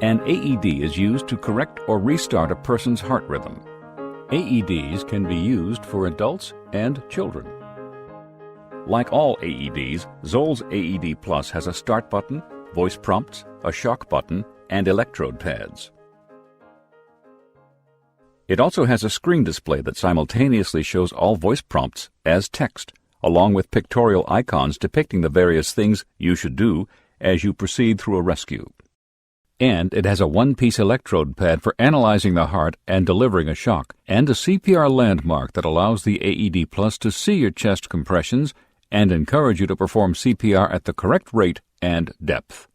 An AED is used to correct or restart a person's heart rhythm. AEDs can be used for adults and children. Like all AEDs, Zoll's AED Plus has a start button, voice prompts, a shock button, and electrode pads. It also has a screen display that simultaneously shows all voice prompts as text, along with pictorial icons depicting the various things you should do as you proceed through a rescue. And it has a one-piece electrode pad for analyzing the heart and delivering a shock, and a CPR landmark that allows the AED Plus to see your chest compressions and encourage you to perform CPR at the correct rate and depth.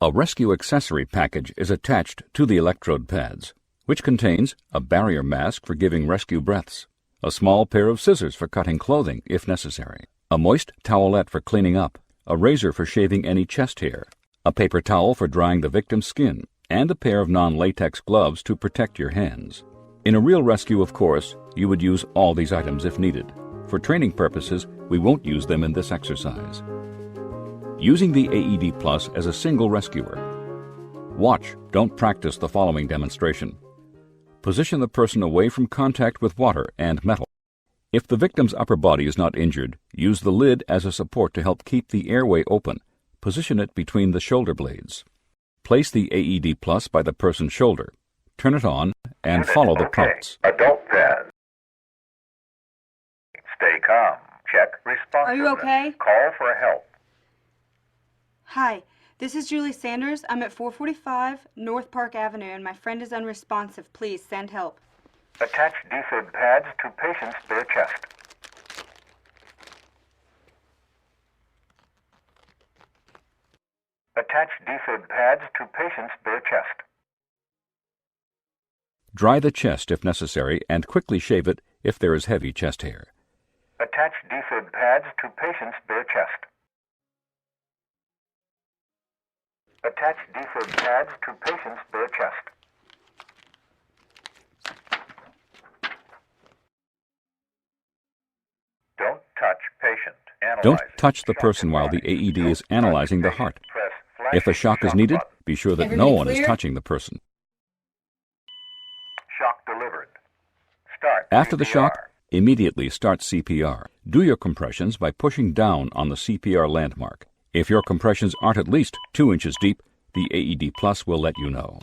A rescue accessory package is attached to the electrode pads, which contains a barrier mask for giving rescue breaths, a small pair of scissors for cutting clothing if necessary, a moist towelette for cleaning up, a razor for shaving any chest hair, a paper towel for drying the victim's skin, and a pair of non-latex gloves to protect your hands. In a real rescue, of course, you would use all these items if needed. For training purposes, we won't use them in this exercise. Using the AED Plus as a single rescuer. Watch, don't practice the following demonstration. Position the person away from contact with water and metal. If the victim's upper body is not injured, use the lid as a support to help keep the airway open. Position it between the shoulder blades. Place the AED Plus by the person's shoulder. Turn it on and follow the prompts. Adult pad. Stay calm. Check responsiveness. Are you okay? Call for help. Hi, this is Julie Sanders. I'm at 445 North Park Avenue and my friend is unresponsive. Please send help. Attach defib pads to patient's bare chest. Attach defib pads to patient's bare chest. Dry the chest if necessary and quickly shave it if there is heavy chest hair. Attach defib pads to patient's bare chest. Attach defib pads to patient's bare chest. Don't touch patient. Don't touch the person while the AED is analyzing the heart. If a shock is needed, be sure that no one is touching the person. Shock delivered. Start After the CPR. shock, immediately start CPR. Do your compressions by pushing down on the CPR landmark. If your compressions aren't at least 2 inches deep, the AED Plus will let you know.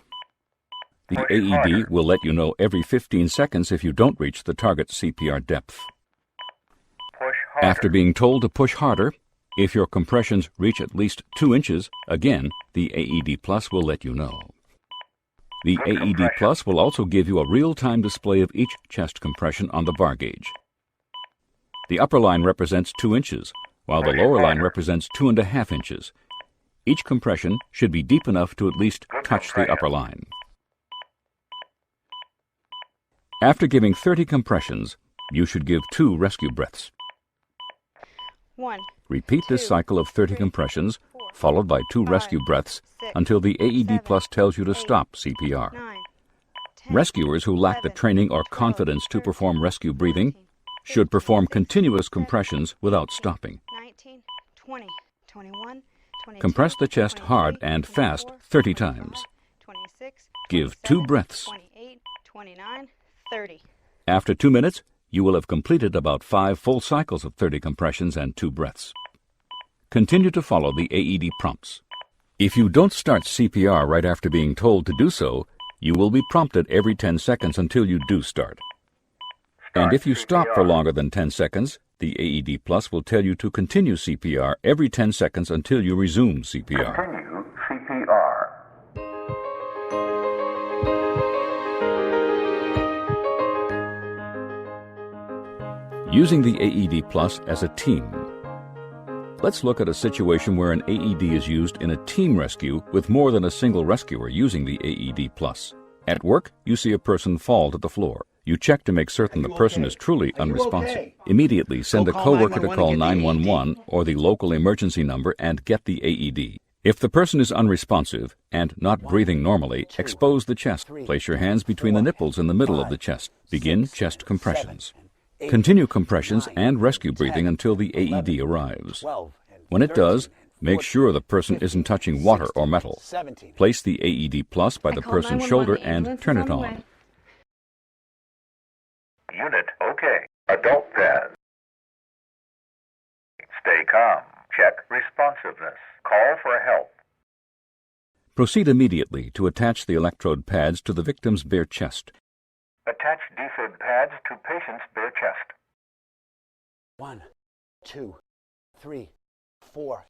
The Push AED harder. will let you know every 15 seconds if you don't reach the target CPR depth. Push harder. After being told to push harder, if your compressions reach at least 2 inches, again, the AED Plus will let you know. The Good AED compression. Plus will also give you a real-time display of each chest compression on the bar gauge. The upper line represents 2 inches, while the lower line represents 2.5 inches. Each compression should be deep enough to at least Good touch the compression. upper line. After giving 30 compressions, you should give 2 rescue breaths. 1, Repeat this 2, cycle of 30 3, compressions, 4, followed by 2 5, rescue breaths, 6, until the AED 7, Plus tells you to 8, stop CPR. 9, 10, Rescuers who lack the 11, training or 12, confidence to 13, perform rescue breathing 14, should 15, perform 16, continuous 17, compressions without 18, stopping. 19, 20, 21, 22, Compress the chest 23, hard and fast 24, 30 25, times. 26, Give 2 27, breaths. 28, 29, 30. After 2 minutes, you will have completed about 5 full cycles of 30 compressions and 2 breaths. Continue to follow the AED prompts. If you don't start CPR right after being told to do so, you will be prompted every 10 seconds until you do start. And if you stop for longer than 10 seconds, the AED Plus will tell you to continue CPR every 10 seconds until you resume CPR. Continue CPR. Using the AED Plus as a team. Let's look at a situation where an AED is used in a team rescue with more than a single rescuer using the AED Plus. At work, you see a person fall to the floor. You check to make certain the person is truly unresponsive. Immediately send a coworker to call 911 or the local emergency number and get the AED. If the person is unresponsive and not breathing normally, expose the chest. Place your hands between the nipples in the middle of the chest. Begin chest compressions. Continue compressions and rescue breathing until the AED arrives. When it does, Make sure the person isn't touching water or metal. 17. Place the AED Plus by the called person's 911. shoulder The and ambulance turn is it on the on. way. Unit OK. Adult pads. Stay calm. Check responsiveness. Call for help. Proceed immediately to attach the electrode pads to the victim's bare chest. Attach defib pads to patient's bare chest. 1, 2, 3, 4,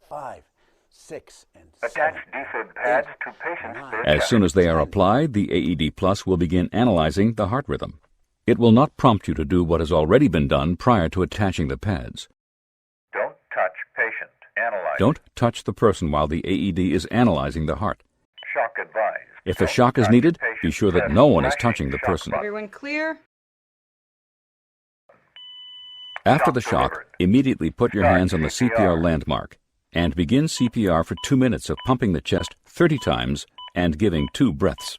5, 6, and 7. Attach defib pads to patient's bare As chest. soon as they are applied, the AED Plus will begin analyzing the heart rhythm. It will not prompt you to do what has already been done prior to attaching the pads. Don't touch patient. Analyze. Don't touch the person while the AED is analyzing the heart. Shock advised. If a Don't shock is touch needed, patient. be sure that Press no one is flashing touching the shock person. button. Everyone clear? After Shock the shock, delivered. immediately put your Start hands on the CPR CPR. landmark and begin CPR for 2 minutes of pumping the chest 30 times and giving 2 breaths.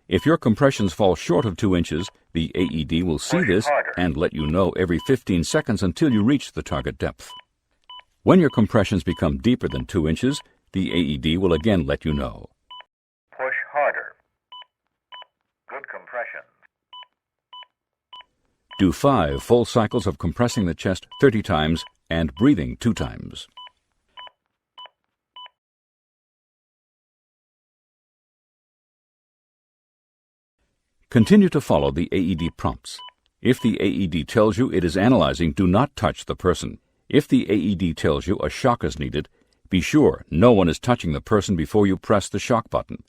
If your compressions fall short of 2 inches, the AED will see Push this harder. and let you know every 15 seconds until you reach the target depth. When your compressions become deeper than 2 inches, the AED will again let you know. Push harder. Good compression. Do 5 full cycles of compressing the chest 30 times and breathing 2 times. Continue to follow the AED prompts. If the AED tells you it is analyzing, do not touch the person. If the AED tells you a shock is needed, be sure no one is touching the person before you press the shock button.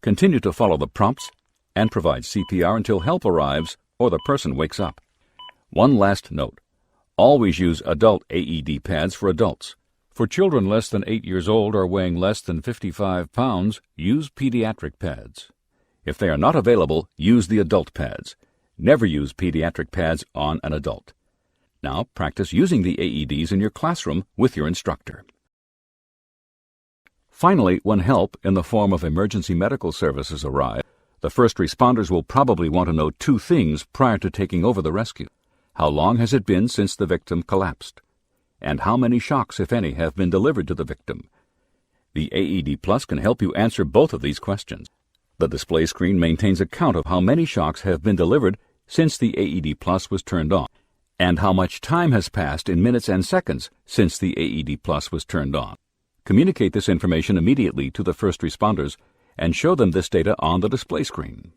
Continue to follow the prompts and provide CPR until help arrives or the person wakes up. One last note. Always use adult AED pads for adults. For children less than 8 years old or weighing less than 55 pounds, use pediatric pads. If they are not available, use the adult pads. Never use pediatric pads on an adult. Now practice using the AEDs in your classroom with your instructor. Finally, when help in the form of emergency medical services arrive, the first responders will probably want to know 2 things prior to taking over the rescue. How long has it been since the victim collapsed? And how many shocks, if any, have been delivered to the victim? The AED Plus can help you answer both of these questions. The display screen maintains a count of how many shocks have been delivered since the AED Plus was turned on, and how much time has passed in minutes and seconds since the AED Plus was turned on. Communicate this information immediately to the first responders and show them this data on the display screen.